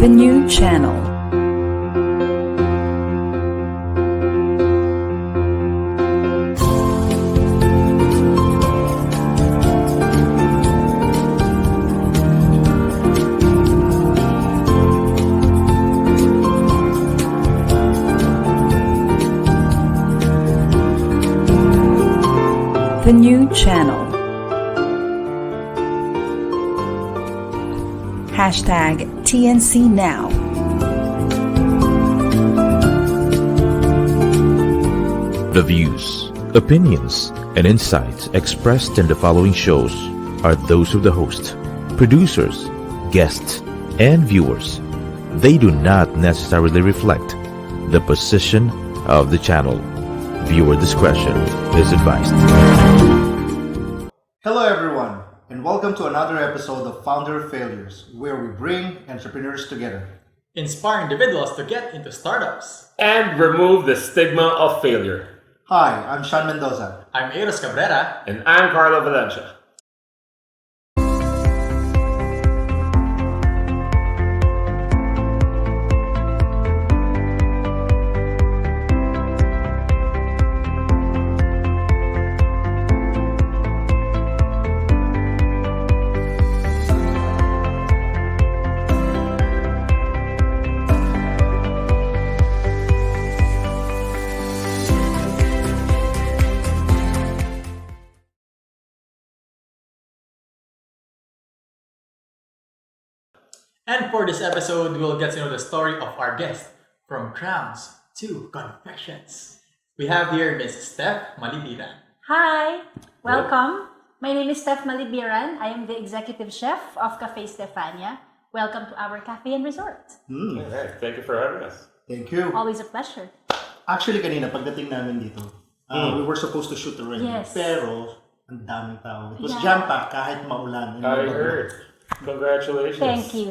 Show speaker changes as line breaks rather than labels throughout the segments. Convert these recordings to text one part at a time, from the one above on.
The new channel. The new channel. Hashtag TNC Now.
The views, opinions, and insights expressed in the following shows are those of the host, producers, guests, and viewers. They do not necessarily reflect the position of the channel. Viewer discretion is advised.
Hello everyone, and welcome to another episode of Founder Failures, where we bring entrepreneurs together.
Inspire individuals to get into startups.
And remove the stigma of failure.
Hi, I'm Shan Mendoza.
I'm Aaros Cabrera.
And I'm Carlo, Valencia.
And for this episode, we'll get to know the story of our guest, from crowns to confections. We have here Miss Steph Malibiran.
Hi, welcome. My name is Steph Malibiran. I am the executive chef of Cafe Stefania. Welcome to our cafe and resort.
Alright, thank you for having us.
Thank you.
Always a pleasure.
Actually, kanina, pagdating namin dito, we were supposed to shoot already.
Yes.
Pero, ang daming tao. It was
Yeah.
jam-packed kahit maulan.
I heard. Congratulations.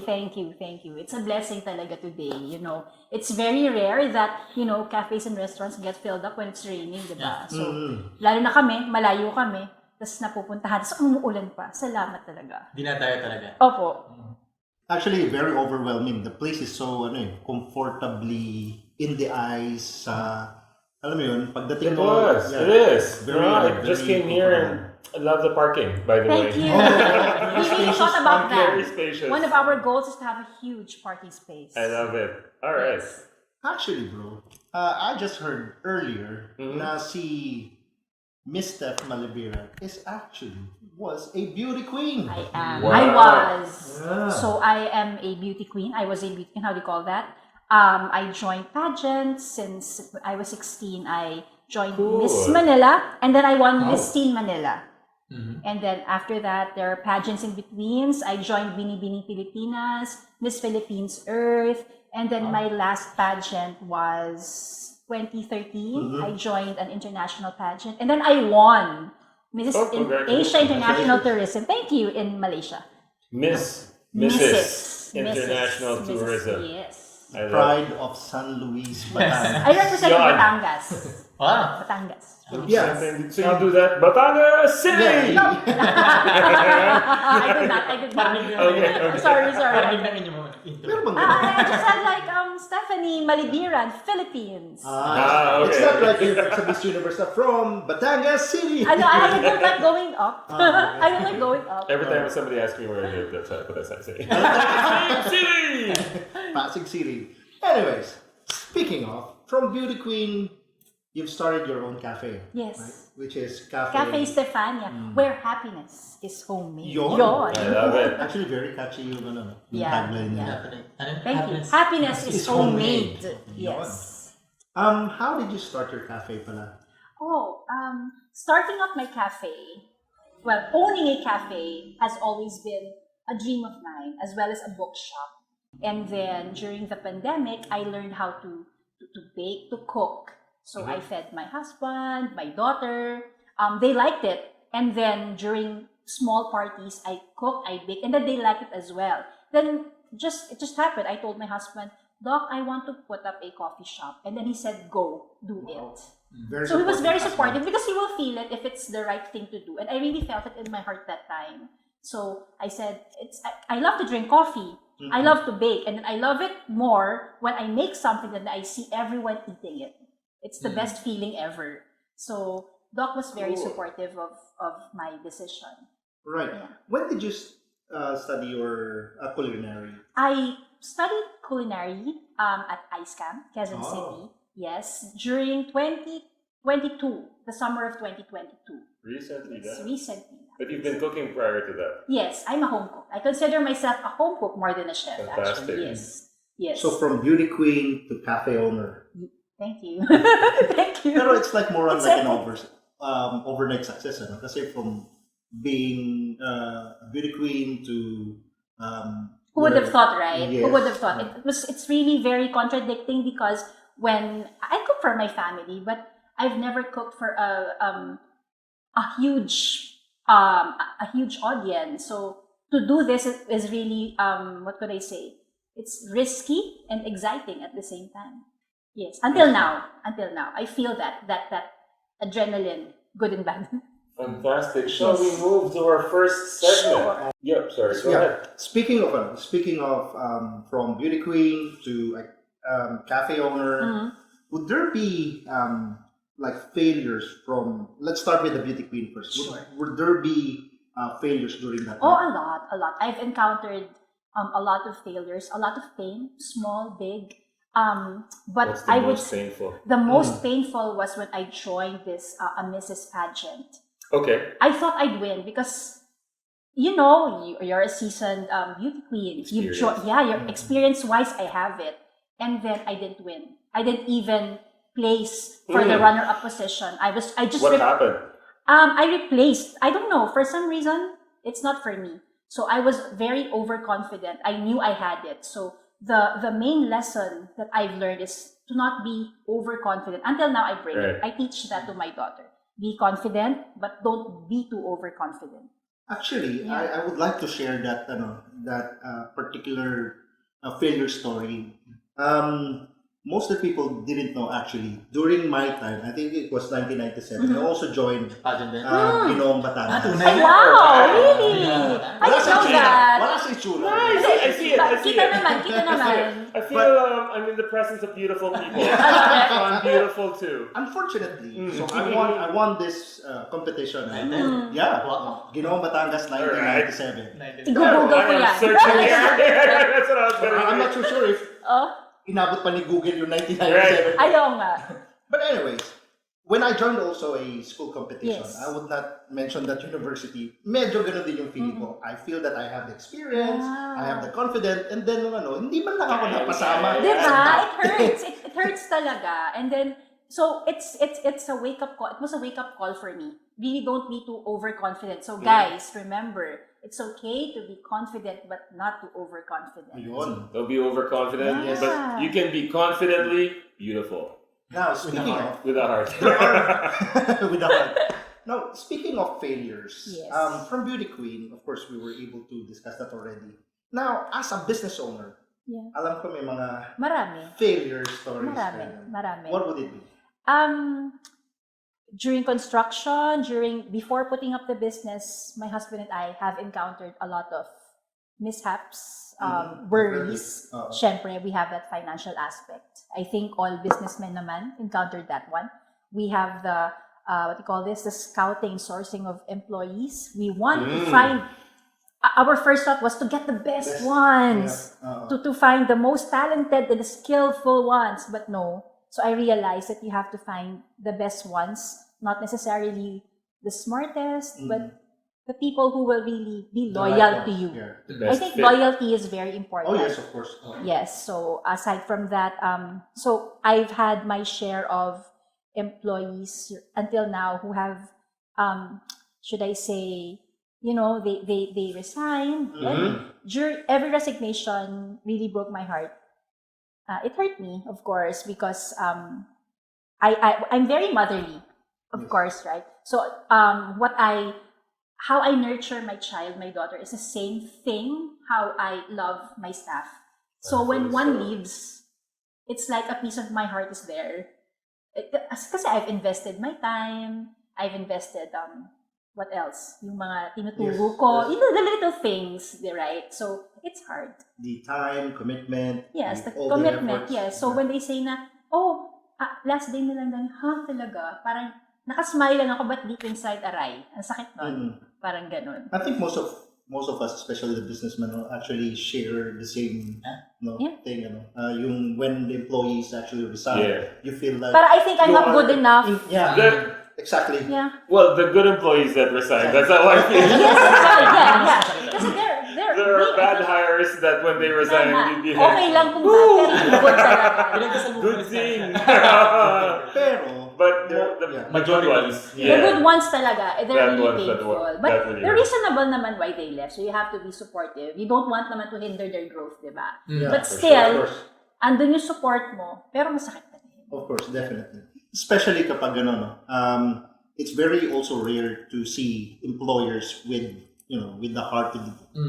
Thank you. It's a blessing talaga today, you know. It's very rare that, you know, cafes and restaurants get filled up when it's raining, diba? So, lalo na kami, malayo kami, tapos napupuntahan, tapos umuulan pa. Salamat talaga.
Dinadayo talaga.
Opo.
Actually, very overwhelming. The place is so, comfortably in the eyes. Alam mo yun, pagdating
It was.
Yeah,
It is.
Very,
I
very
just came here and I love the parking, by the
Thank
way.
you. We really thought about
Very
that.
spacious.
One of our goals is to have a huge parking space.
I love it. All right.
Actually, bro, I just heard earlier na si Miss Steph Malibiran was a beauty queen.
I am.
Wow.
I was.
Yeah.
So I am a beauty queen. I was a beauty queen. How do you call that? I joined pageants since I was 16. I joined Miss Manila, and then I won Miss Teen Manila. And then after that, there are pageants in betweens. I joined Bini Bini Pilipinas, Miss Philippines Earth, and then my last pageant was 2013. I joined an international pageant, and then I won Mrs. Asia International Tourism. Thank you, in Malaysia.
Mrs. International Tourism.
Yes.
I love
Pride of San Luis, Batangas.
I represented
Yon.
Batangas.
Wow.
Batangas.
Yeah.
So you do that, Batangas City!
I did not.
Okay.
Sorry.
Parinig namin yung mga intro.
Meron bang
I just said like Stephanie Malibiran, Philippines.
okay.
It's not like you're from Miss Universe from Batangas City.
I know, I don't like going up. I don't like going up.
Every time somebody asks me where I live, that's what I say. City!
Pasig City. Anyways, speaking of, from Beauty Queen, you've started your own cafe.
Yes.
Right? Which is Cafe
Stefania, where happiness is homemade.
Yon.
I love it.
Actually, very catchy yung
Yeah,
tagline
yeah.
niya.
Thank you. Happiness is homemade. Yes.
How did you start your cafe pala?
Starting up my cafe, well, owning a cafe has always been a dream of mine, as well as a bookshop. And then during the pandemic, I learned how to bake, to cook. So I fed my husband, my daughter. They liked it. And then during small parties, I cooked, I baked, and then they liked it as well. Then it just happened. I told my husband, Doc, I want to put up a coffee shop. And then he said, go, do it. So he was very supportive because he will feel it if it's the right thing to do. And I really felt it in my heart that time. So I said, I love to drink coffee. I love to bake, and then I love it more when I make something and I see everyone eating it. It's the best feeling ever. So Doc was very supportive of my decision.
Right.
Yeah.
When did you study your culinary?
I studied culinary at ISCAM, Quezon City. Yes, during 2022, the summer of 2022.
Recently,
Yes,
that.
recently.
But you've been cooking prior to that.
Yes, I'm a home cook. I consider myself a home cook more than a chef,
Fantastic.
actually. Yes. Yes.
So from beauty queen to cafe owner.
Thank you. Thank you.
Pero it's like more on
It's
like an
like-
overnight success. Ano? Kasi from being beauty queen to
Who would have thought, right?
Yes.
Who would have thought? It's really very contradicting because when I cook for my family, but I've never cooked for a huge audience. So to do this is really what could I say? It's risky and exciting at the same time. Yes, until now, I feel that adrenaline, good and bad.
Fantastic. Shall we
Yes.
move to our first segment?
Sure.
Yep, sorry. Go
Yeah.
ahead.
Speaking of from beauty queen to cafe owner, would there be like failures from? Let's start with the beauty queen first.
Sure.
Would there be failures during that
Oh,
time?
a lot. I've encountered a lot of failures, a lot of pain, small, big. But
What's the
I would
most painful?
the most painful was when I joined this a Mrs. pageant.
Okay.
I thought I'd win because you're a seasoned beauty queen.
Experience.
Your experience wise, I have it, and then I didn't win. I didn't even place for the runner-up position. I just
What happened?
I replaced. I don't know. For some reason, it's not for me. So I was very overconfident. I knew I had it. So the main lesson that I've learned is to not be overconfident. Until now, I bring it.
Right.
I teach that to my daughter. Be confident, but don't be too overconfident.
Actually,
Yeah.
I would like to share that particular failure story. Most of the people didn't know actually. During my time, I think it was 1997, I also joined
Pageant din.
Ginoong Batangas.
tunay.
Ay, wow! Really?
Yeah.
I didn't know that.
Wala sa itsura.
I see it. I see
Kita
it.
naman, kita naman.
I feel I'm in the presence of beautiful people. I'm beautiful too.
Unfortunately, so I won this competition. Yeah,
Wow.
Ginoong Batangas 1997.
Google ko
I am
yan.
searching here. That's what I was gonna
I'm
do.
not too sure if
Oh,
inabot pa ni Google yung 1997.
ayaw nga.
But anyways, when I joined also a school competition,
Yes.
I would not mention that university. Medyo ganun din yung feeling ko. I feel that I have the experience,
Wow.
I have the confidence, and then hindi man lang ako napasama.
Diba? It hurts. It hurts talaga. And then, so it's a wake-up call. It was a wake-up call for me. Really don't be too overconfident. So guys, remember, it's okay to be confident but not too overconfident.
Ayun.
Don't be overconfident,
Yeah.
but you can be confidently beautiful
Now, speaking of
with a heart.
with the heart. Now, speaking of failures,
Yes.
from Beauty Queen, of course, we were able to discuss that already. Now, as a business owner,
Yeah.
alam ko may mga
Marami.
failure stories.
Marami.
What would it be?
During construction, before putting up the business, my husband and I have encountered a lot of mishaps, worries. Syempre, we have that financial aspect. I think all businessmen naman encountered that one. We have the the scouting, sourcing of employees. We want to find. Our first thought was to get the best ones, to find the most talented and the skillful ones, but no. So I realized that you have to find the best ones, not necessarily the smartest, but the people who will really be
The
loyal
right
to
ones,
you.
yeah.
The
I
best
think
fit.
loyalty is very important.
Oh, yes, of course.
Yes. So aside from that, so I've had my share of employees until now who have, should I say, they resigned. And during every resignation really broke my heart. It hurt me, of course, because I'm very motherly, of course, right? So how I nurture my child, my daughter, is the same thing how I love my staff. So when one leaves, it's like a piece of my heart is there. Because I've invested my time, I've invested what else? Yung mga tinuturo ko,
Yes.
the little things, right? So, it's hard.
The time, commitment.
Yes, the
all
commitment,
efforts.
yes. So, when they say na, last day na lang dyan, talaga? Parang, nakasmile lang ako, but deep inside, aray. Ang sakit nun. Parang ganun.
I think most of us, especially the businessmen, actually share the same thing. Yung when the employees actually resign, you feel like.
But I think I'm not good enough.
Exactly.
Yeah.
Well, the good employees that resign, that's how I feel.
Yes, exactly. Yeah. Kasi
There are bad hires that when they resign, you'd be
okay lang kung bad, pero good talaga.
good thing.
Pero,
But the good ones,
The good ones talaga, they're
That
really
ones that
painful.
work.
But
That really
they're
works.
reasonable naman why they left. So you have to be supportive. You don't want naman to hinder their growth, di ba?
Yeah,
But
for
still,
sure, of course.
andun yung support mo, pero masakit pa din.
Of course, definitely. Especially kapag it's very also rare to see employers with the heart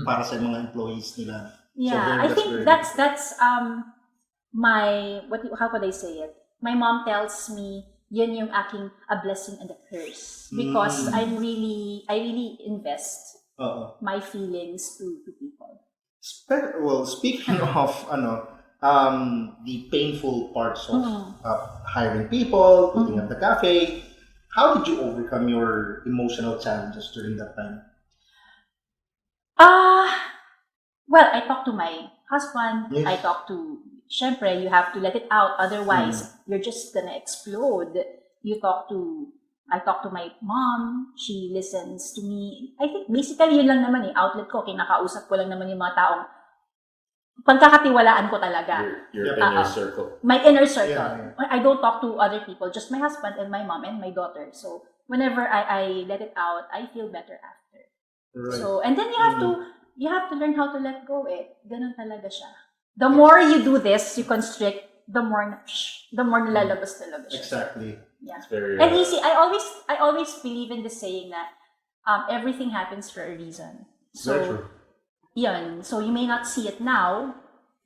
para sa mga employees nila.
Yeah, I think that's my how could I say it? My mom tells me yun yung aking a blessing and a curse because I really invest my feelings to people.
Well, speaking of the painful parts of hiring people, putting up the cafe, how did you overcome your emotional challenges during that time?
Well, I talked to my husband.
Yes.
I talked to, syempre, you have to let it out. Otherwise, you're just gonna explode. I talk to my mom. She listens to me. I think basically yun lang naman outlet ko. Kinakausap ko lang naman yung mga taong pagkakatiwalaan ko talaga.
Your inner circle.
My inner circle.
Yeah.
I don't talk to other people, just my husband and my mom and my daughter. So whenever I let it out, I feel better after.
Right.
So, and then you have to learn how to let go. Ganun talaga siya. The more you do this, you constrict, the more nilalabas talaga siya.
Exactly.
Yeah.
It's very
And easy. I always believe in the saying that everything happens for a reason. So,
Very true.
yun. So you may not see it now,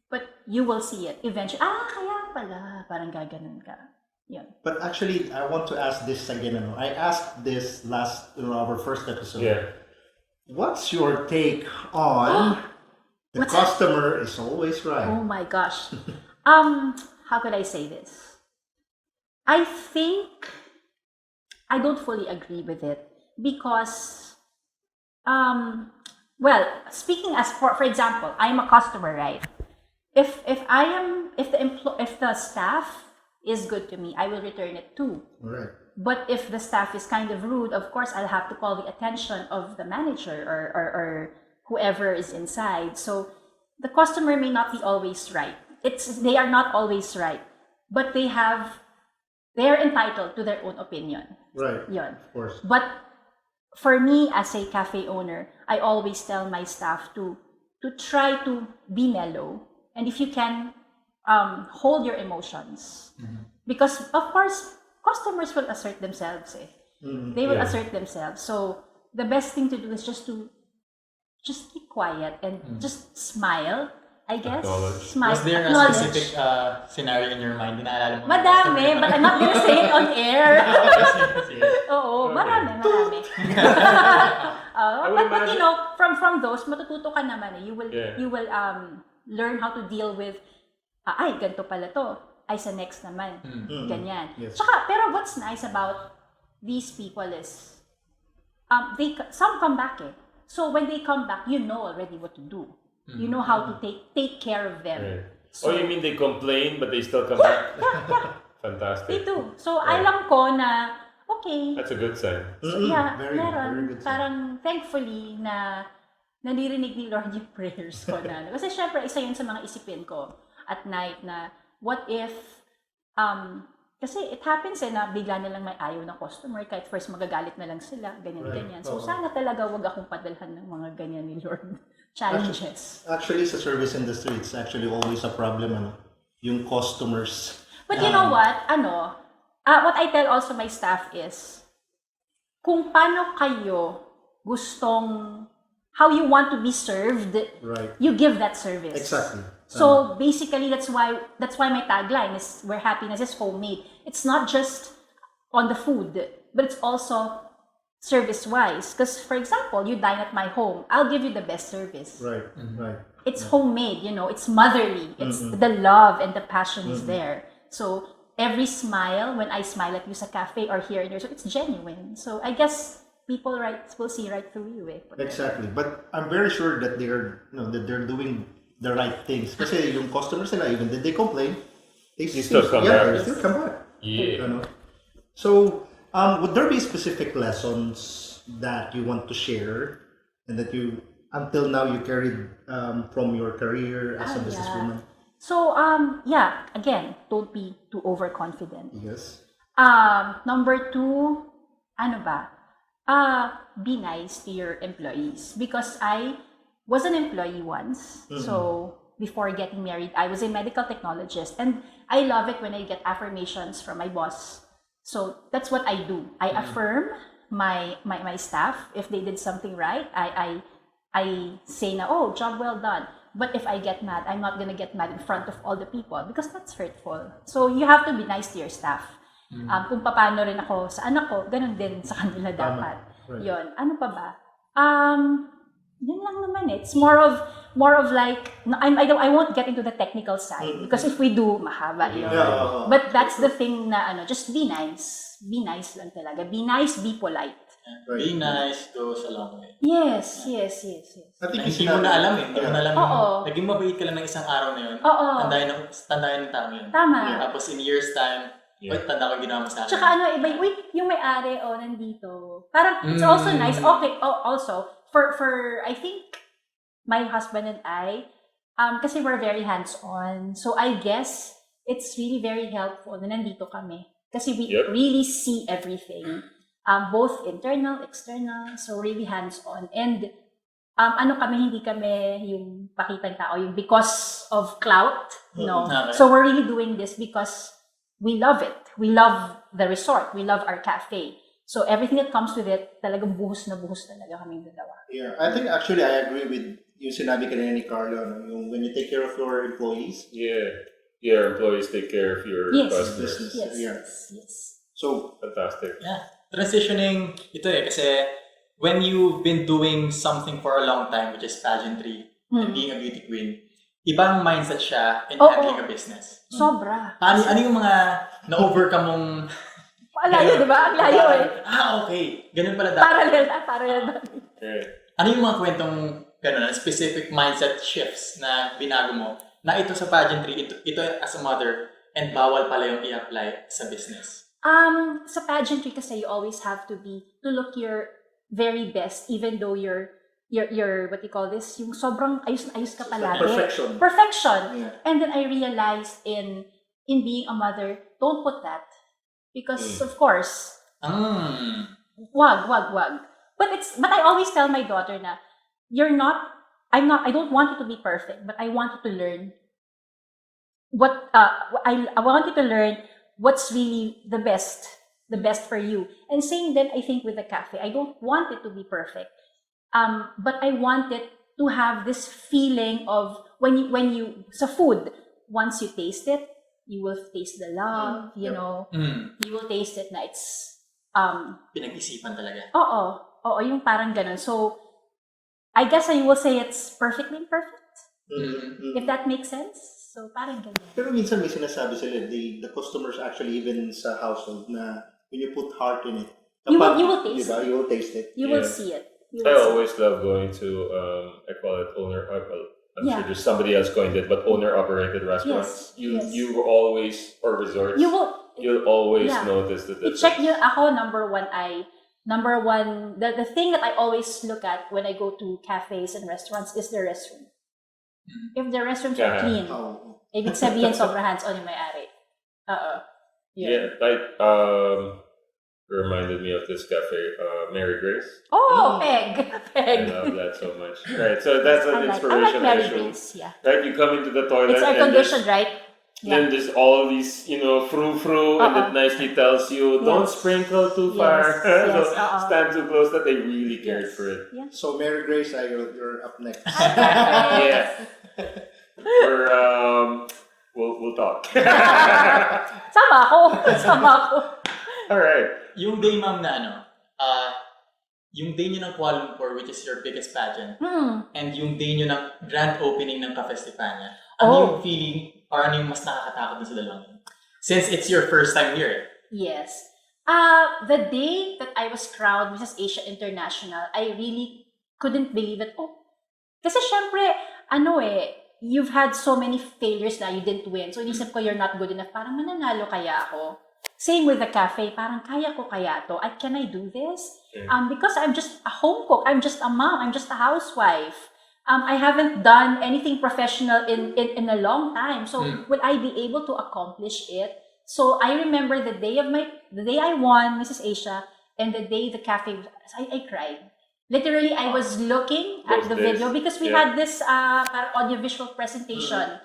but you will see it eventually. Kaya pala, parang gaganon ka. Yun.
But actually, I want to ask this again. I asked this our first episode.
Yeah.
What's your take on the customer is always right?
Oh my gosh. How could I say this? I think I don't fully agree with it because, well, speaking as for example, I'm a customer, right? If the staff is good to me, I will return it too.
Right.
But if the staff is kind of rude, of course, I'll have to call the attention of the manager or whoever is inside. So the customer may not be always right. They are not always right, but they are entitled to their own opinion.
Right.
Yun.
Of course.
But for me as a cafe owner, I always tell my staff to try to be mellow, and if you can, hold your emotions, because of course customers will assert themselves. They will assert themselves. So the best thing to do is just keep quiet and just smile. I guess. Smile.
Was there a specific scenario in your mind? Inaalala mo?
Madami, but I'm not gonna say it on air. Oo, marami. But from those, matututo ka naman. You will learn how to deal with, ganito pala to. Sa next naman. Ganyan.
Yes.
Tsaka, pero what's nice about these people is, some come back. So when they come back, you know already what to do. You know how to take care of them.
Right.
So,
you mean they complain but they still come back?
Yeah.
Fantastic.
They do. So, alam ko na, okay.
That's a good sign.
So, yeah,
very
meron.
good sign.
Parang, thankfully, na naririnig ni Lord yung prayers ko na. Kasi syempre, isa yun sa mga isipin ko at night na, what if, kasi it happens na bigla na lang may ayaw ng customer, kahit first magagalit na lang sila, ganyan. So, sana talaga wag akong padalhan ng mga ganyan ni Lord. Challenges.
Actually, sa service industry, it's actually always a problem, yung customers.
But you know what? What I tell also my staff is, kung paano kayo gustong, how you want to be served,
Right.
you give that service.
Exactly.
So basically, that's why my tagline is where happiness is homemade. It's not just on the food, but it's also service-wise. Because, for example, you dine at my home, I'll give you the best service.
Right. Right.
It's homemade, it's motherly. It's the love and the passion is there. So every smile, when I smile at you sa cafe or here in your, so it's genuine. So I guess people will see right through you.
Exactly. But I'm very sure that they're doing the right things. Kasi yung customers nila, even if they complain, they
still come back.
They still come back.
Yeah.
So, would there be specific lessons that you want to share and that you, until now, you carried from your career as a businesswoman?
So, again, don't be too overconfident.
Yes.
Number 2, ano ba? Be nice to your employees. Because I was an employee once. So, before getting married, I was a medical technologist. And I love it when I get affirmations from my boss. So, that's what I do. I affirm my staff. If they did something right, I say na, oh, job well done. But if I get mad, I'm not going to get mad in front of all the people because that's hurtful. So, you have to be nice to your staff. Kung paano rin ako sa anak ko, ganun din sa kanila dapat.
Right.
Yun. Ano pa ba? Yun lang naman eh. It's more of like, I won't get into the technical side because if we do, mahaba yun.
Yeah.
But that's the thing na just be nice. Be nice lang talaga. Be nice, be polite.
Right.
Be nice goes a long way.
Yes.
I think
Hindi mo na alam eh. Hindi mo na alam
Oo.
naging mabait ka lang ng isang araw na yun.
Oo.
Tandayan ng tao yun.
Tama.
Tapos in years time, wait, tanda ko ginawa mo sa akin.
Tsaka yung may-ari, nandito. Parang, it's also nice. Okay, also, for I think, my husband and I, kasi we're very hands-on. So, I guess, it's really very helpful na nandito kami. Kasi we really see everything. Both internal, external, so really hands-on. And, hindi kami yung pakitang tao, yung because of clout, no.
Okay.
So, we're really doing this because we love it. We love the resort. We love our cafe. So, everything that comes with it, talagang buhos na buhos talaga kaming dalawa.
Yeah, I think actually I agree with yung sinabi kanina ni Carlo, yung when you take care of your employees.
Yeah. Your employees take care of your customers.
Yes.
So,
Fantastic.
Yeah. Transitioning ito kasi when you've been doing something for a long time, which is pageantry and being a beauty queen, ibang mindset siya in handling a business.
Sobra.
Ano yung mga na-overcome mong...
Ang layo, di ba? Ang layo eh.
Okay. Ganun pala dapat.
Parallel.
Okay.
Ano yung mga kwentong specific mindset shifts na binago mo na ito sa pageantry, ito as a mother, and bawal pala yung i-apply sa business?
Sa pageantry kasi you always have to look your very best even though you're what you call this, yung sobrang ayos ka palagi. Perfection.
Yeah.
And then I realized in being a mother, don't put that. Because of course, wag. But I always tell my daughter na I don't want you to be perfect, but I want you to learn I want you to learn what's really the best for you. And same then I think with the cafe, I don't want it to be perfect. But I want it to have this feeling of when you sa food, once you taste it, you will taste the love, you know. You will taste it na it's
Pinag-isipan talaga.
Oo, yung parang ganun. So I guess I will say it's perfectly imperfect. If that makes sense. So parang ganun.
pero minsan may sinasabi sila, the customers actually even sa household na when you put heart in it,
You will taste
diba?
it.
You will taste it.
You will see it.
I always love going to, I call it I'm sure there's somebody else coined it, but owner-operated restaurants.
Yes.
You always, or resorts, you'll always notice the difference.
Check nyo, ako, number one, the thing that I always look at when I go to cafes and restaurants is the restroom. If the restrooms are clean, ibig sabihin sobrang hands-on yung may-ari.
Yeah, like, reminded me of this cafe, Mary Grace.
Oh, Peg.
I love that so much. Right, so that's an inspiration.
I like Mary Grace, yeah.
Right, you come into the toilet.
It's air-conditioned, right?
Then there's all these, frou-frou, and it nicely tells you, don't sprinkle too far. So stand too close, that they really cared for it.
Yeah.
So Mary Grace, you're up next.
Yeah. We'll talk.
Sama ako.
All right.
Yung day mom na yung day nyo ng Kuala Lumpur, which is your biggest pageant, and yung day nyo ng grand opening ng Ka-Festipania, ano yung feeling or ano yung mas nakakatakot sa dalawang yun? Since it's your first time here.
Yes. The day that I was crowned Mrs. Asia International, I really couldn't believe it. Kasi syempre, you've had so many failures na you didn't win. So, inisip ko, you're not good enough. Parang mananalo kaya ako. Same with the cafe. Parang kaya ko kaya to. Can I do this? Because I'm just a home cook. I'm just a mom. I'm just a housewife. I haven't done anything professional in a long time. So, will I be able to accomplish it? So, I remember the day I won Mrs. Asia and the day the cafe, I cried. Literally, I was looking at the video because we had this audiovisual presentation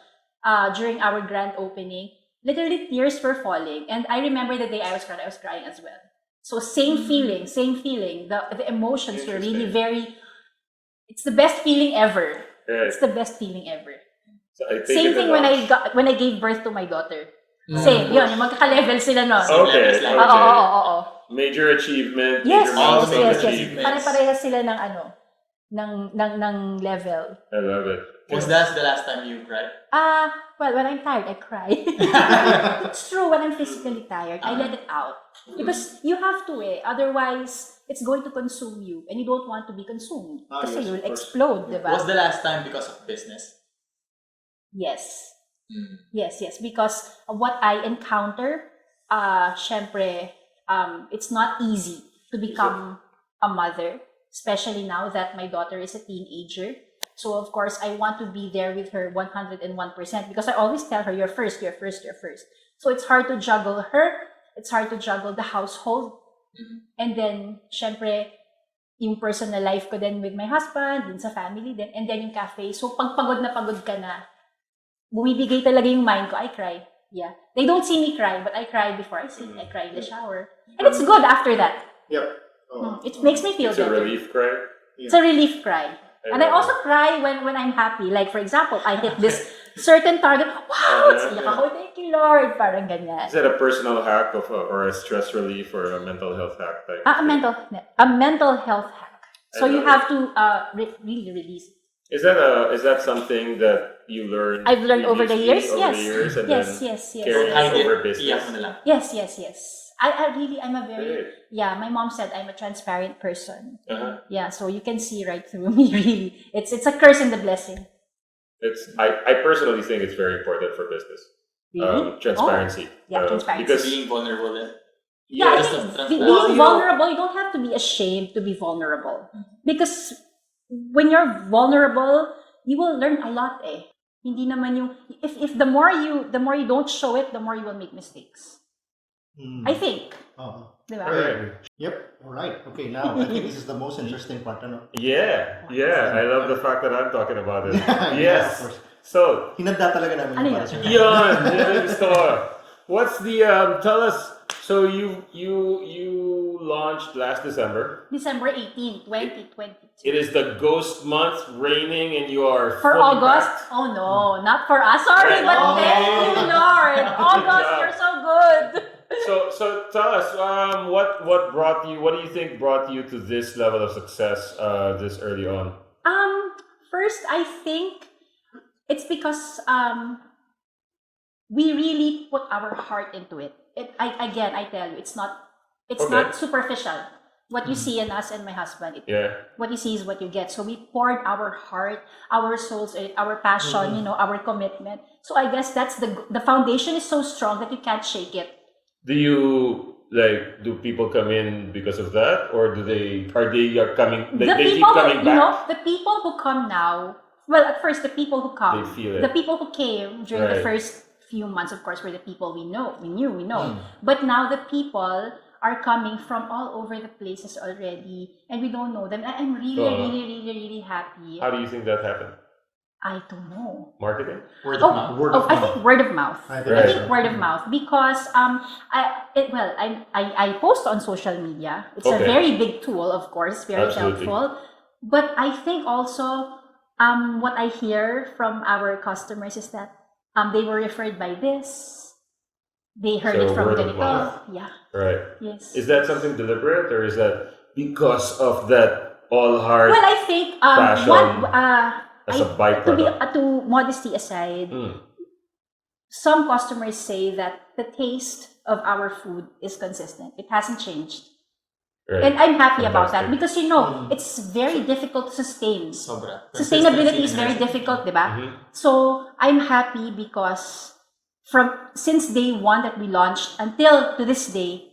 during our grand opening. Literally, tears were falling. And I remember the day I was crying as well. So, same feeling. The emotions were really it's the best feeling ever.
Right.
It's the best feeling ever.
So
Same thing when I gave birth to my daughter. Same, yun, yung magkaka-level sila nun.
Okay.
Oo.
Major achievement.
Yes.
Achievements.
Pare-parehas sila ng level.
I love it.
Was that the last time you cried?
Well, when I'm tired, I cry. It's true, when I'm physically tired, I let it out. Because you have to otherwise, it's going to consume you and you don't want to be consumed. Kasi
Yes,
you will
of course.
explode, diba?
Was the last time because of business?
Yes. Yes. Because what I encounter, syempre, it's not easy to become a mother, especially now that my daughter is a teenager. So, of course, I want to be there with her 101% because I always tell her, you're first. So, it's hard to juggle her. It's hard to juggle the household. And then, syempre, yung personal life ko din with my husband, din sa family din, and then yung cafe. So, pag pagod na pagod ka na, bumibigay talaga yung mind ko, I cry. Yeah. They don't see me cry, but I cry before I sleep. I cry in the shower. And it's good after that.
Yep.
It makes me feel
It's a
better.
relief cry.
It's a relief cry. And I also cry when I'm happy. Like, for example, I hit this certain target. Wow! It's like, oh, thank you, Lord. Parang ganyan.
Is that a personal hack or a stress relief or a mental health hack?
A mental health hack. So you have to really release it.
Is that something that you learned?
I've learned over the years.
Yes. And
Yes.
carried over business.
Yes. I'm a very, my mom said I'm a transparent person. Yeah, so you can see right through me, really. It's a curse and a blessing.
I personally think it's very important for business.
Really?
Transparency.
Transparency.
Because
Being vulnerable then?
Yeah, I think being vulnerable, you don't have to be ashamed to be vulnerable. Because when you're vulnerable, you will learn a lot Hindi naman yung, if the more you don't show it, the more you will make mistakes. I think. Diba?
Right. Yep. All right. Okay. Now I think this is the most interesting part.
yeah. I love the fact that I'm talking about it.
Yeah,
Yes.
of course.
So,
Hinanda talaga namin
Ano
yung
yun?
para sa'yo.
Yan gusto ko. What's the tell us? So you launched last December.
December 18, 2022.
It is the ghost month, raining, and you are
For
fully
August?
packed.
Oh no, not for us. Sorry, but thank you, Lord. August, you're so good.
So tell us, what brought you? What do you think brought you to this level of success this early on?
First, I think it's because we really put our heart into it. I tell you, it's not superficial. What you see in us and my husband, what you see is what you get. So we poured our heart, our souls, our passion, our commitment. So I guess that's the foundation is so strong that you can't shake it.
Do people come in because of that, or they keep coming back?
The people who come now, well, at first the people who come,
They feel it.
the people who came during the first few months, of course, were the people we know. But now the people are coming from all over the places already, and we don't know them. I'm really happy.
How do you think that happened?
I don't know.
Marketing?
Word of mouth.
I think word of mouth.
I
I think word of mouth because I post on social media. It's a very big tool, of course, very
Absolutely.
helpful. But I think also what I hear from our customers is that they were referred by this. They heard
So
it from
word of
ganito.
mouth.
Yeah.
Right.
Yes.
Is that something deliberate, or is that because of that all heart
Well, I think
passion as a
to
byproduct?
to modesty aside, some customers say that the taste of our food is consistent. It hasn't changed.
Right.
And I'm happy about that
Fantastic.
because it's very difficult to sustain.
Sobra.
Sustainability is
Consistency
very
and
difficult, diba? So I'm happy because since day one that we launched until to this day,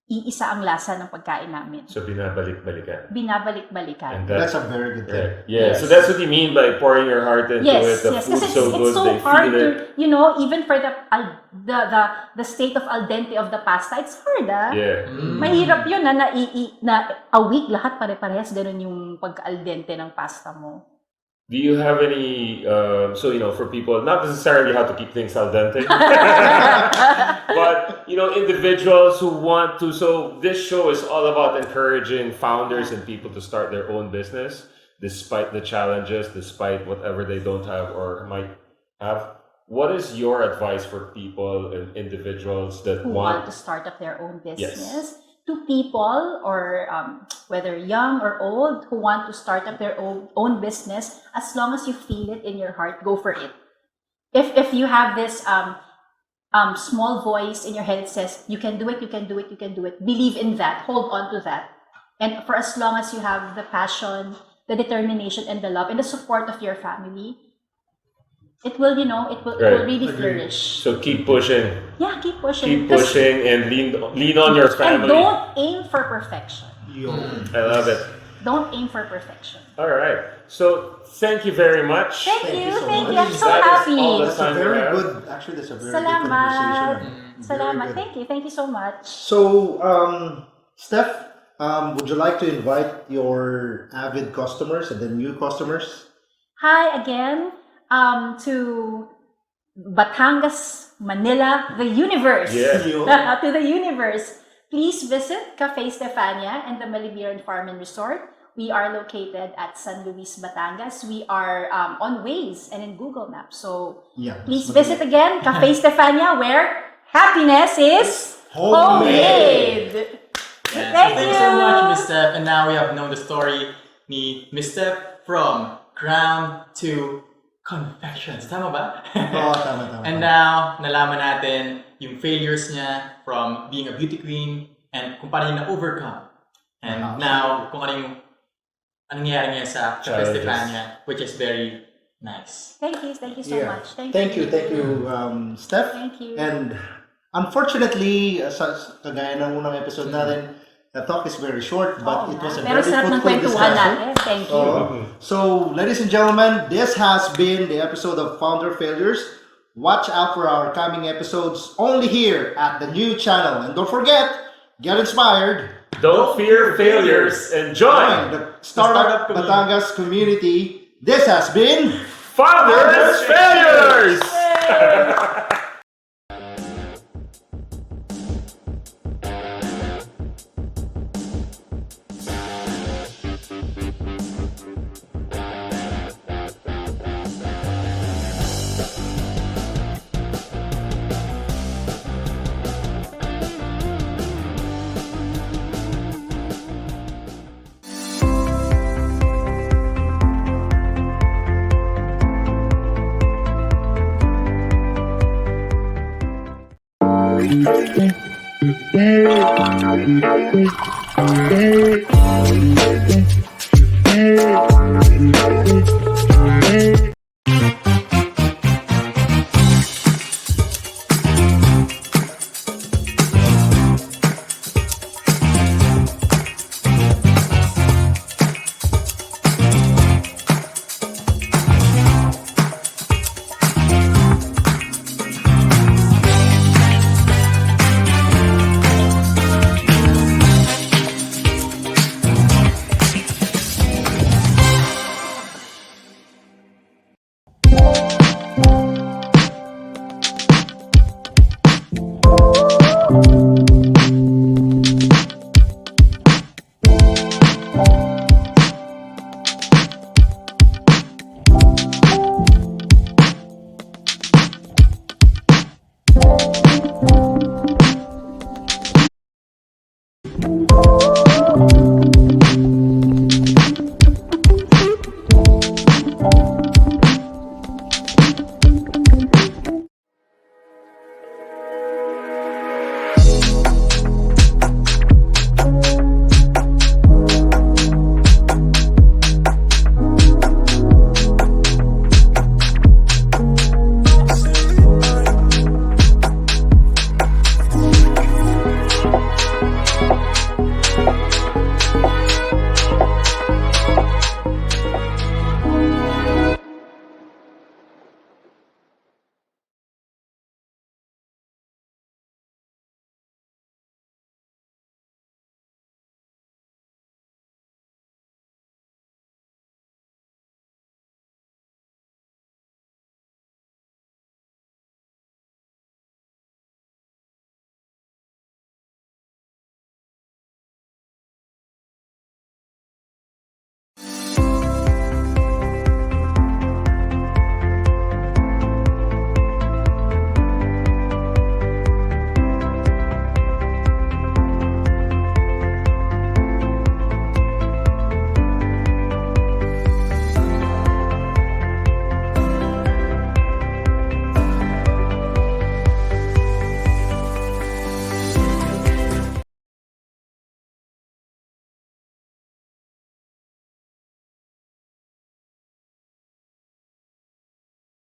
iisa ang lasa ng pagkain namin.
So binabalik-balikan.
Binabalik-balikan.
And
That's a very good thing.
right. Yeah. So that's what you mean by pouring your heart into it. The
Yes,
food's
because
so good,
it's so
they
hard
feel it.
to, even for the state of al dente of the pasta, it's hard,
Yeah.
Mahirap yun na a week lahat pare-parehas ganun yung pagka-al dente ng pasta mo.
Do you have any, for people, not necessarily how to keep things al dente, but, individuals who want to, so this show is all about encouraging founders and people to start their own business, despite the challenges, despite whatever they don't have or might have. What is your advice for people and individuals that
Who want to start up their own business?
Yes.
To people, or whether young or old, who want to start up their own business, as long as you feel it in your heart, go for it. If you have this small voice in your head that says, you can do it, you can do it, you can do it, believe in that, hold on to that. And for as long as you have the passion, the determination, and the love, and the support of your family, it will, it will really flourish.
So keep pushing.
Yeah, keep pushing.
Keep pushing and lean on your family.
And don't aim for perfection.
I love it.
Don't aim for perfection.
All right. So thank you very much.
Thank you.
so
Thank
much.
you. I'm so
That is
happy.
all the
That's a
time we
very
have.
good, actually, that's a very
Salamat.
good conversation. Very
Salamat.
good.
Thank you. Thank you so much.
So, Steph, would you like to invite your avid customers and the new customers?
Hi again to Batangas, Manila, the universe.
Yeah.
To the universe. Please visit Cafe Stefania and the Malibiran Farm and Resort. We are located at San Luis, Batangas. We are on Waze and in Google Maps. So please visit again Cafe Stefania, where happiness is homemade.
Yeah.
Thank
Thank
you
you so much, Miss Steph. And now we have known the story ni Miss Steph from ground to Confections. Tama ba?
Tama.
Uh-huh.
And now, nalaman natin yung failures niya from being a beauty queen and kung paano niya na-overcome. And now, kung anong nangyayari niya sa Cafe Stefania, which is very nice.
Thank you so much.
Thank you, Steph.
Thank you.
And unfortunately, sa kagaya ng unang episode natin, the talk is very short, but it was a
Pero
very
sarap ng
fruitful
kwentuhan
discussion.
natin. Thank you.
So, ladies and gentlemen, this has been the episode of Founder Failures. Watch out for our coming episodes only here at the new channel. And don't forget, get inspired.
Don't fear failures and join
The Startup Batangas community. This has been
Founders Failures!
Hey.